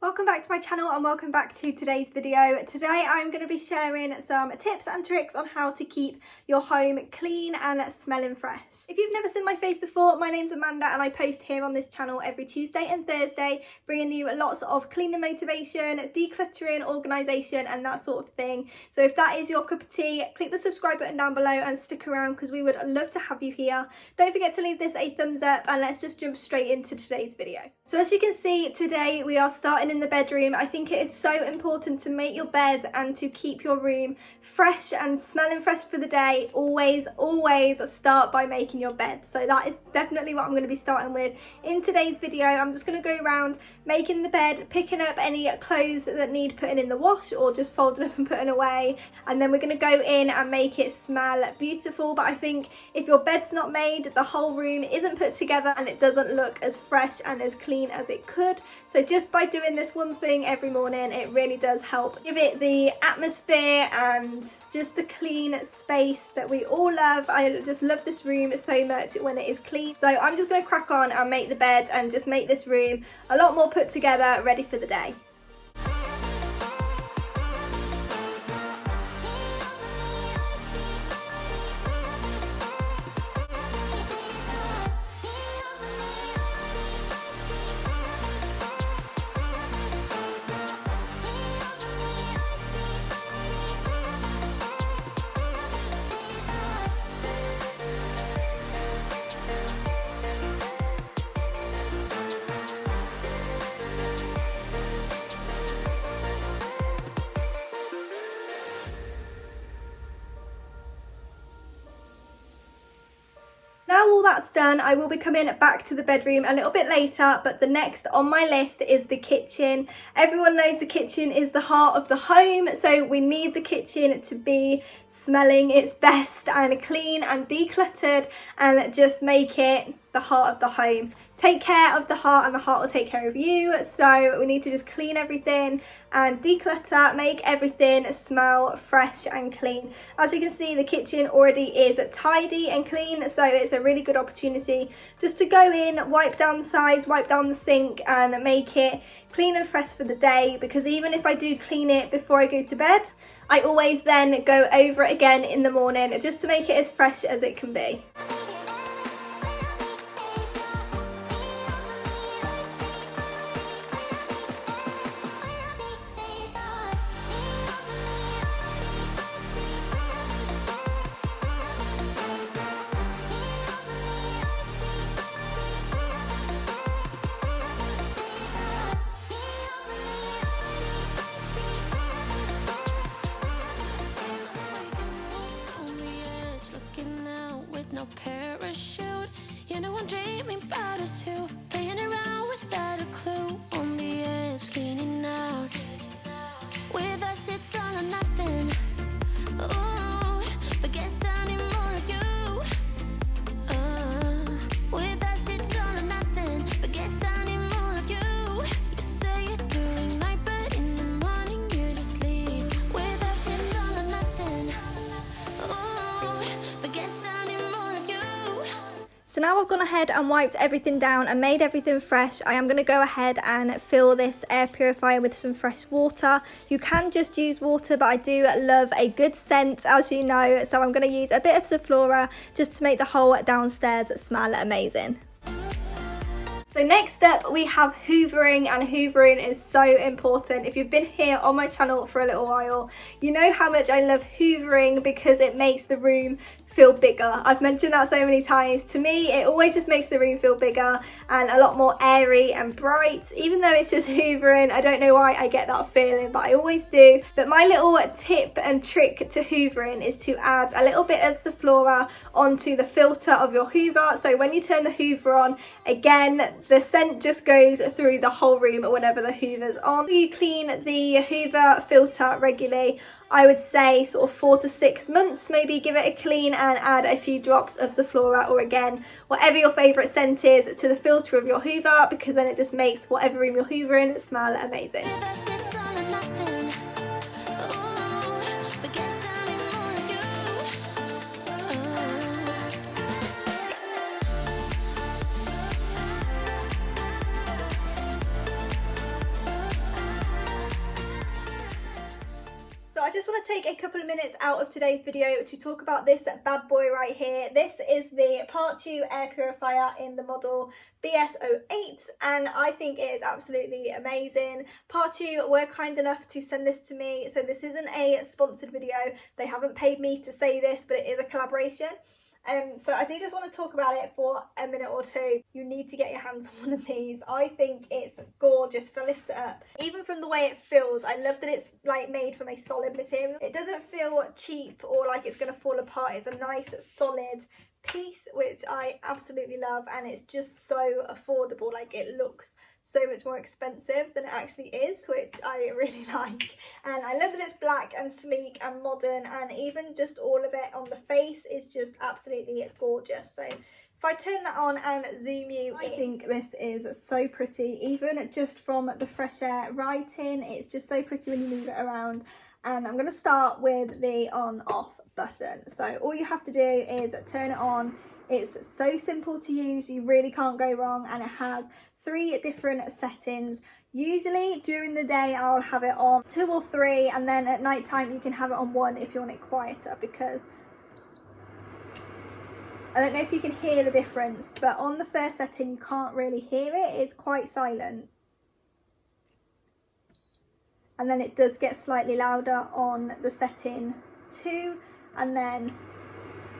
Welcome back to my channel and welcome back to today's video. Today I'm going to be sharing some tips and tricks on how to keep your home clean and smelling fresh. If you've never seen my face before, my name's Amanda and I post here on this channel every Tuesday and Thursday, bringing you lots of cleaning motivation, decluttering, organisation and that sort of thing. So if that is your cup of tea, click the subscribe button down below and stick around because we would love to have you here. Don't forget to leave this a thumbs up and let's just jump straight into today's video. So as you can see, today we are starting in the bedroom. I think it is so important to make your bed and to keep your room fresh and smelling fresh for the day. Always start by making your bed. So that is definitely what I'm going to be starting with in today's video. I'm just going to go around making the bed, picking up any clothes that need putting in the wash or just folding up and putting away, and then we're going to go in and make it smell beautiful. But I think if your bed's not made, the whole room isn't put together and it doesn't look as fresh and as clean as it could. So just by doing this one thing every morning, it really does help give it the atmosphere and just the clean space that we all love. I just love this room so much when it is clean. So I'm just going to crack on and make the bed and just make this room a lot more put together, ready for the day. Now all that's done, I will be coming back to the bedroom a little bit later, but the next on my list is the kitchen. Everyone knows the kitchen is the heart of the home, so we need the kitchen to be smelling its best and clean and decluttered and just make it the heart of the home. Take care of the heart and the heart will take care of you. So we need to just clean everything and declutter, make everything smell fresh and clean. As you can see, the kitchen already is tidy and clean, so it's a really good opportunity just to go in, wipe down the sides, wipe down the sink and make it clean and fresh for the day. Because even if I do clean it before I go to bed, I always then go over it again in the morning just to make it as fresh as it can be. No parachute, you know I'm dreaming about us two, playing around without a clue, on the edge, cleaning out. With us it's all or nothing, oh, but guess I need more of you. With us it's all or nothing, but guess I need more of you. You say it during night, but in the morning you're asleep. With us it's all or nothing, oh, but guess I need more of you. So now I've gone ahead and wiped everything down and made everything fresh. I am going to go ahead and fill this air purifier with some fresh water. You can just use water, but I do love a good scent, as you know. So I'm going to use a bit of Sephora just to make the whole downstairs smell amazing. So next up we have hoovering, and hoovering is so important. If you've been here on my channel for a little while, you know how much I love hoovering because it makes the room feel bigger. I've mentioned that so many times. To me, it always just makes the room feel bigger and a lot more airy and bright. Even though it's just hoovering, I don't know why I get that feeling, but I always do. But my little tip and trick to hoovering is to add a little bit of Sephora onto the filter of your Hoover. So when you turn the Hoover on, again, the scent just goes through the whole room whenever the Hoover's on. You clean the Hoover filter regularly. I would say sort of 4 to 6 months, maybe give it a clean and add a few drops of Sephora, or again, whatever your favourite scent is, to the filter of your Hoover, because then it just makes whatever room you're hoovering smell amazing. just want to take a couple of minutes out of today's video to talk about this bad boy right here. This is the Part 2 air purifier in the model BS08, and I think it is absolutely amazing. Part 2 were kind enough to send this to me, so this isn't a sponsored video. They haven't paid me to say this, but it is a collaboration. So I do just want to talk about it for a minute or two. You need to get your hands on one of these. I think it's gorgeous for lift it up. Even from the way it feels, I love that it's like made from a solid material. It doesn't feel cheap or like it's going to fall apart. It's a nice solid piece, which I absolutely love, and it's just so affordable. Like, it looks so much more expensive than it actually is, which I really like. And I love that it's black and sleek and modern, and even just all of it on the face is just absolutely gorgeous. So if I turn that on and zoom you in, I think this is so pretty, even just from the fresh air right in. It's just so pretty when you move it around. And I'm going to start with the on off button. So all you have to do is turn it on. It's so simple to use, you really can't go wrong, and it has 3 different settings. Usually during the day I'll have it on 2 or 3, and then at night time you can have it on 1 if you want it quieter, because I don't know if you can hear the difference, but on the first setting you can't really hear it. It's quite silent. And then it does get slightly louder on the setting 2, and then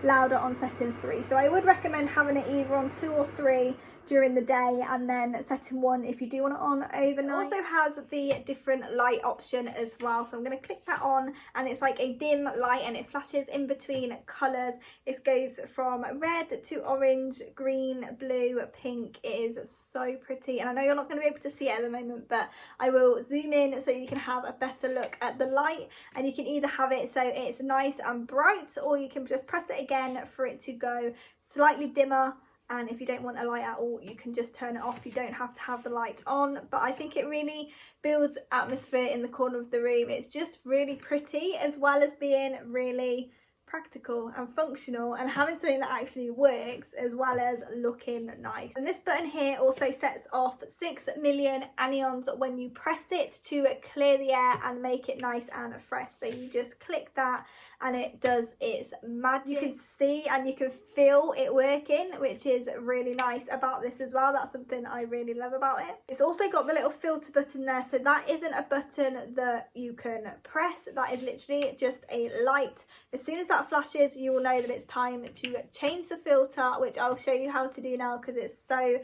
louder on setting 3. So I would recommend having it either on 2 or 3 during the day, and then setting 1 if you do want it on overnight. It also has the different light option as well, so I'm going to click that on, and it's like a dim light, and it flashes in between colours. It goes from red to orange, green, blue, pink. It is so pretty, and I know you're not going to be able to see it at the moment, but I will zoom in so you can have a better look at the light. And you can either have it so it's nice and bright, or you can just press it again for it to go slightly dimmer. And if you don't want a light at all, you can just turn it off. You don't have to have the light on, but I think it really builds atmosphere in the corner of the room. It's just really pretty, as well as being really practical and functional, and having something that actually works, as well as looking nice. And this button here also sets off 6 million anions when you press it to clear the air and make it nice and fresh. So you just click that and it does its magic. You can see and you can feel it working, which is really nice about this as well. That's something I really love about it. It's also got the little filter button there, so that isn't a button that you can press. That is literally just a light. As soon as that flashes, you will know that it's time to change the filter, which I'll show you how to do now because it's so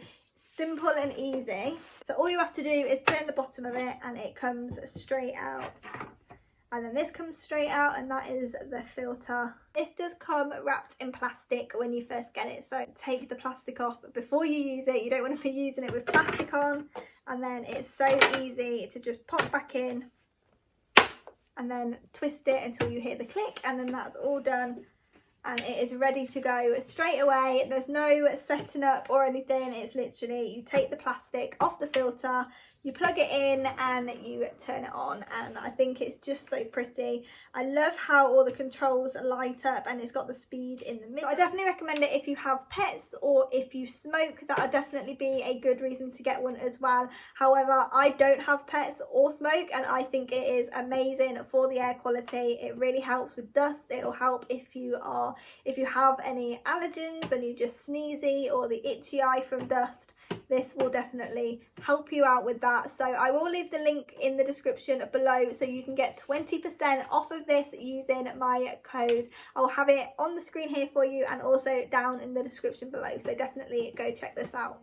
simple and easy. So all you have to do is turn the bottom of it and it comes straight out. And then this comes straight out, and that is the filter. This does come wrapped in plastic when you first get it, so take the plastic off before you use it. You don't want to be using it with plastic on. And then it's so easy to just pop back in and then twist it until you hear the click, and then that's all done. And it is ready to go straight away. There's no setting up or anything. It's literally, you take the plastic off the filter, you plug it in and you turn it on, and I think it's just so pretty. I love how all the controls light up, and it's got the speed in the middle. So I definitely recommend it if you have pets or if you smoke. That would definitely be a good reason to get one as well. However, I don't have pets or smoke, and I think it is amazing for the air quality. It really helps with dust. It'll help if you have any allergens and you just sneezy or the itchy eye from dust. This will definitely help you out with that. So I will leave the link in the description below so you can get 20% off of this using my code. I will have it on the screen here for you and also down in the description below. So definitely go check this out.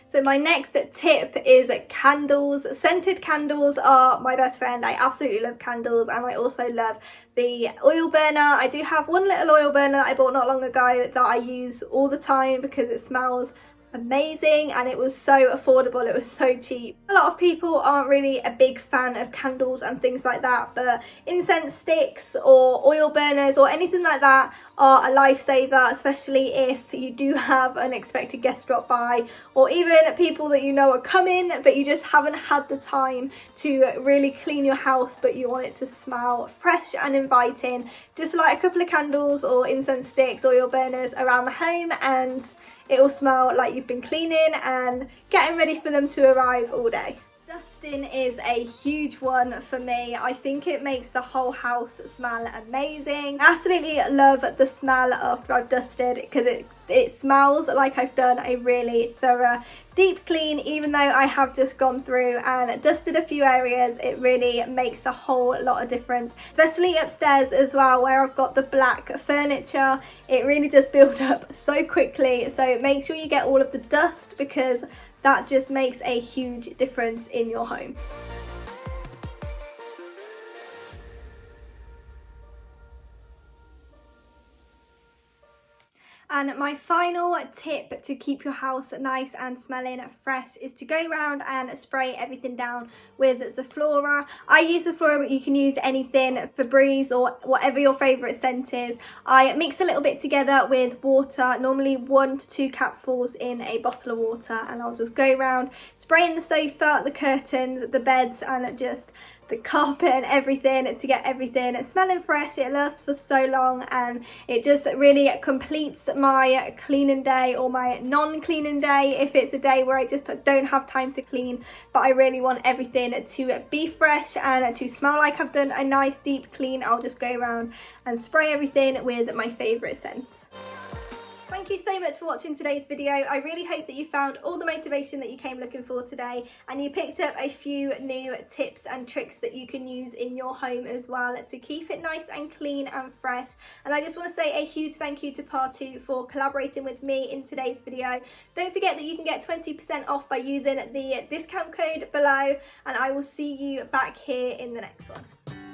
So my next tip is candles. Scented candles are my best friend. I absolutely love candles, and I also love the oil burner. I do have one little oil burner that I bought not long ago that I use all the time because it smells amazing and it was so affordable. It was so cheap. A lot of people aren't really a big fan of candles and things like that, but incense sticks or oil burners or anything like that are a lifesaver, especially if you do have unexpected guests drop by, or even people that you know are coming but you just haven't had the time to really clean your house, but you want it to smell fresh and inviting. Just light a couple of candles or incense sticks, oil burners around the home, and it will smell like you've been cleaning and getting ready for them to arrive all day. Dusting is a huge one for me. I think it makes the whole house smell amazing. I absolutely love the smell after I've dusted because it smells like I've done a really thorough deep clean. Even though I have just gone through and dusted a few areas, it really makes a whole lot of difference, especially upstairs as well where I've got the black furniture. It really does build up so quickly, so make sure you get all of the dust because that just makes a huge difference in your home. And my final tip to keep your house nice and smelling fresh is to go around and spray everything down with Zaflora. I use Zaflora, but you can use anything, Febreze or whatever your favourite scent is. I mix a little bit together with water, normally 1 to 2 capfuls in a bottle of water, and I'll just go around spraying the sofa, the curtains, the beds, and just the carpet and everything to get everything smelling fresh. It lasts for so long and it just really completes my cleaning day or my non-cleaning day if it's a day where I just don't have time to clean, but I really want everything to be fresh and to smell like I've done a nice deep clean. I'll just go around and spray everything with my favourite scent. Thank you so much for watching today's video. I really hope that you found all the motivation that you came looking for today and you picked up a few new tips and tricks that you can use in your home as well to keep it nice and clean and fresh. And I just want to say a huge thank you to Partu for collaborating with me in today's video. Don't forget that you can get 20% off by using the discount code below, and I will see you back here in the next one.